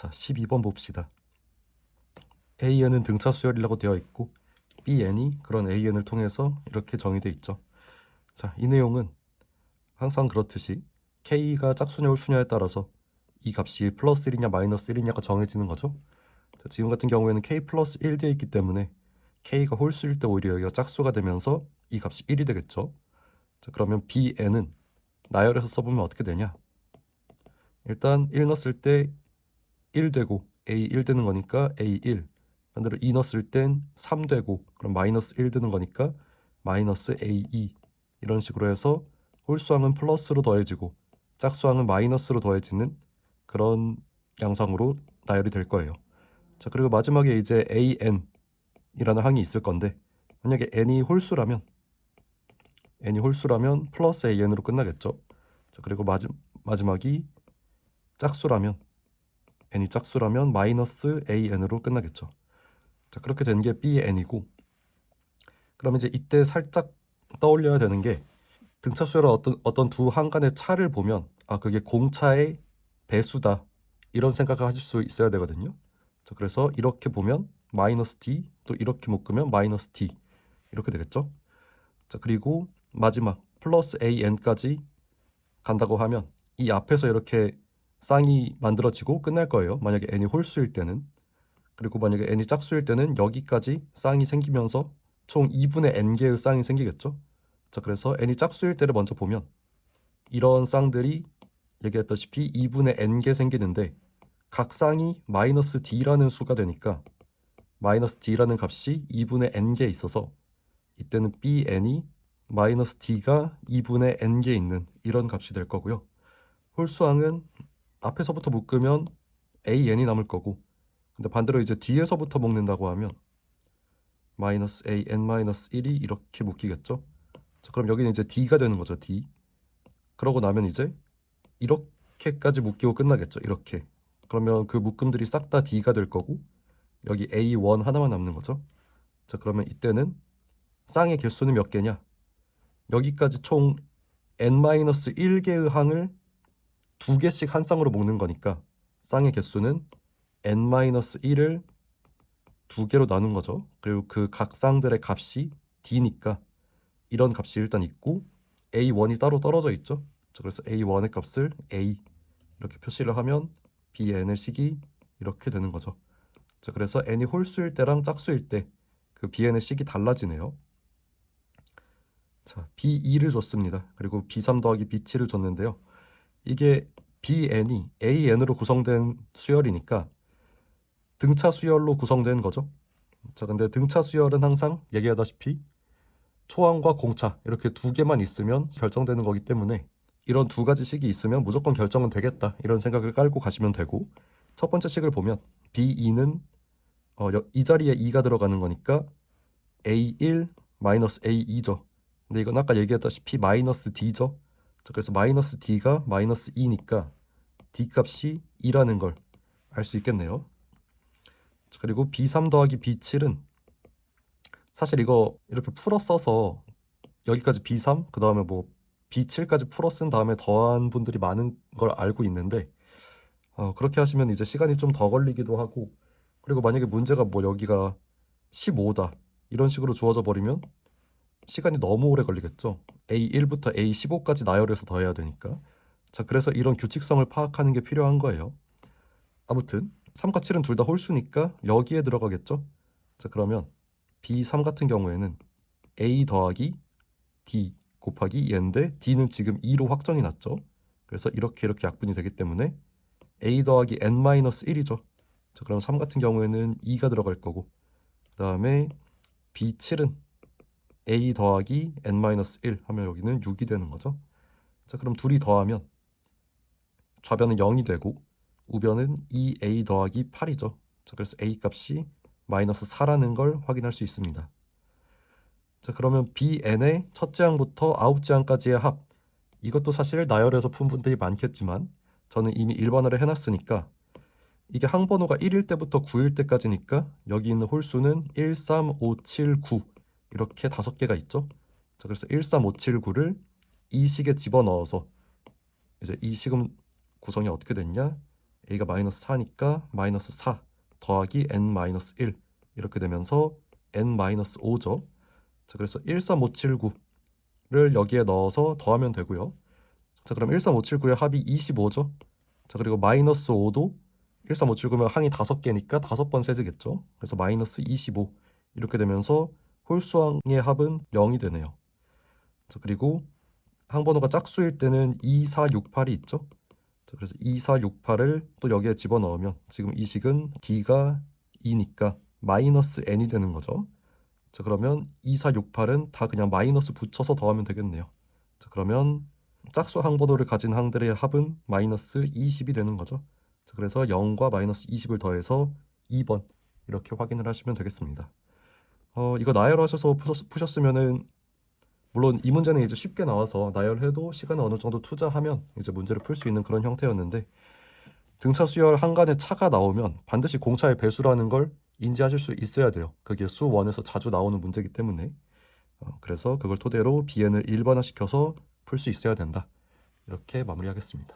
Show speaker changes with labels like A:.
A: 자, 12번 봅시다. AN은 등차 수열이라고 되어 있고 BN이 그런 AN을 통해서 이렇게 정의되어 있죠. 자, 이 내용은 항상 그렇듯이 K가 짝수냐 홀수냐에 따라서 이 값이 플러스 1이냐 마이너스 1이냐가 정해지는 거죠. 자, 지금 같은 경우에는 K 플러스 1 되어 있기 때문에 K가 홀수일 때 오히려 여기가 짝수가 되면서 이 값이 1이 되겠죠. 자, 그러면 BN은 나열해서 써보면 어떻게 되냐? 일단 1 넣었을 때 1 되고 A1 되는 거니까 A1, 반대로 2 넣었을 땐 3 되고 그럼 마이너스 1 되는 거니까 마이너스 A2, 이런 식으로 해서 홀수항은 플러스로 더해지고 짝수항은 마이너스로 더해지는 그런 양상으로 나열이 될 거예요. 자, 그리고 마지막에 이제 AN이라는 항이 있을 건데, 만약에 n이 홀수라면 플러스 AN으로 끝나겠죠. 자, 그리고 마지막이 짝수라면 n이 짝수라면 마이너스 AN으로 끝나겠죠. 자, 그렇게 된 게 BN이고, 그럼 이제 이때 살짝 떠올려야 되는 게, 등차 수열은 어떤 두 항 간의 차를 보면 그게 공차의 배수다, 이런 생각을 하실 수 있어야 되거든요. 자, 그래서 이렇게 보면 마이너스 D, 또 이렇게 묶으면 마이너스 D, 이렇게 되겠죠. 자, 그리고 마지막 플러스 AN까지 간다고 하면 이 앞에서 이렇게 쌍이 만들어지고 끝날 거예요. 만약에 n이 홀수일 때는. 그리고 만약에 n이 짝수일 때는 여기까지 쌍이 생기면서 총 2분의 n개의 쌍이 생기겠죠. 자, 그래서 n이 짝수일 때를 먼저 보면 이런 쌍들이 얘기했다시피 2분의 n개 생기는데, 각 쌍이 마이너스 d라는 수가 되니까 마이너스 d라는 값이 2분의 n개 있어서 이때는 bn이 마이너스 d가 2분의 n개 있는 이런 값이 될 거고요. 홀수항은 앞에서부터 묶으면 an이 남을 거고, 근데 반대로 이제 뒤에서부터 묶는다고 하면 마이너스 an-1이 이렇게 묶이겠죠. 자, 그럼 여기는 이제 d가 되는 거죠. d. 그러고 나면 이제 이렇게까지 묶이고 끝나겠죠. 이렇게. 그러면 그 묶음들이 싹 다 d가 될 거고, 여기 a1 하나만 남는 거죠. 자, 그러면 이때는 쌍의 개수는 몇 개냐? 여기까지 총 n-1개의 항을 2개씩 한 쌍으로 묶는 거니까 쌍의 개수는 n-1을 2개로 나눈 거죠. 그리고 그 각 쌍들의 값이 d니까 이런 값이 일단 있고 a1이 따로 떨어져 있죠. 자, 그래서 a1의 값을 a 이렇게 표시를 하면 bn의 식이 이렇게 되는 거죠. 자, 그래서 n이 홀수일 때랑 짝수일 때 그 bn의 식이 달라지네요. 자, b2를 줬습니다. 그리고 b3 더하기 b7을 줬는데요. 이게 bn이 an으로 구성된 수열이니까 등차 수열로 구성된 거죠. 자, 근데 등차 수열은 항상 얘기하다시피 초항과 공차 이렇게 두 개만 있으면 결정되는 거기 때문에 이런 두 가지 식이 있으면 무조건 결정은 되겠다, 이런 생각을 깔고 가시면 되고, 첫 번째 식을 보면 b2는 이 자리에 2가 들어가는 거니까 a1 마이너스 a2죠. 근데 이건 아까 얘기했다시피 마이너스 d죠. 자, 그래서 마이너스 d가 마이너스 2니까 d 값이 2라는 걸 알 수 있겠네요. 자, 그리고 b3 더하기 b7은 사실 이거 이렇게 풀어 써서 여기까지 b3, 그 다음에 뭐 b7까지 풀어 쓴 다음에 더한 분들이 많은 걸 알고 있는데, 그렇게 하시면 이제 시간이 좀 더 걸리기도 하고, 그리고 만약에 문제가 뭐 여기가 15다 이런 식으로 주어져 버리면 시간이 너무 오래 걸리겠죠. A1부터 A15까지 나열해서 더해야 되니까. 자, 그래서 이런 규칙성을 파악하는 게 필요한 거예요. 아무튼 3과 7은 둘 다 홀수니까 여기에 들어가겠죠. 자, 그러면 B3 같은 경우에는 A 더하기 D 곱하기 얘인데 D는 지금 2로 확정이 났죠. 그래서 이렇게 약분이 되기 때문에 A 더하기 n-1이죠. 자, 그럼 3 같은 경우에는 2가 들어갈 거고, 그 다음에 B7은 A 더하기 n-1 하면 여기는 6이 되는 거죠. 자, 그럼 둘이 더하면 좌변은 0이 되고 우변은 2A 더하기 8이죠. 자, 그래서 A 값이 마이너스 4라는 걸 확인할 수 있습니다. 자, 그러면 BN의 첫째 항부터 아홉째 항까지의 합, 이것도 사실 나열해서 푼 분들이 많겠지만 저는 이미 일반화를 해놨으니까 이게 항번호가 1일 때부터 9일 때까지니까 여기 있는 홀수는 1, 3, 5, 7, 9 이렇게 5개가 있죠. 자, 그래서 1, 3, 5, 7, 9를 이 식에 집어넣어서 이제 이 식은 구성이 어떻게 됐냐? a가 마이너스 4니까 마이너스 4 더하기 n-1 이렇게 되면서 n-5죠. 자, 그래서 13579를 여기에 넣어서 더하면 되고요. 자, 그럼 13579의 합이 25죠. 자, 그리고 마이너스 5도 13579면 항이 5개니까 5번 세제겠죠. 그래서 마이너스 25 이렇게 되면서 홀수항의 합은 0이 되네요. 자, 그리고 항번호가 짝수일 때는 2468이 있죠. 자, 그래서 2468을 또 여기에 집어넣으면 지금 이 식은 d가 2니까 마이너스 n이 되는 거죠. 자, 그러면 2468은 다 그냥 마이너스 붙여서 더하면 되겠네요. 자, 그러면 짝수 항번호를 가진 항들의 합은 마이너스 20이 되는 거죠. 자, 그래서 0과 마이너스 20을 더해서 2번 이렇게 확인을 하시면 되겠습니다. 이거 나열하셔서 푸셨으면은 물론 이 문제는 이제 쉽게 나와서 나열해도 시간을 어느 정도 투자하면 이제 문제를 풀 수 있는 그런 형태였는데 등차 수열 한간에 차가 나오면 반드시 공차의 배수라는 걸 인지하실 수 있어야 돼요. 그게 수1에서 자주 나오는 문제이기 때문에 그래서 그걸 토대로 bn을 일반화시켜서 풀 수 있어야 된다. 이렇게 마무리하겠습니다.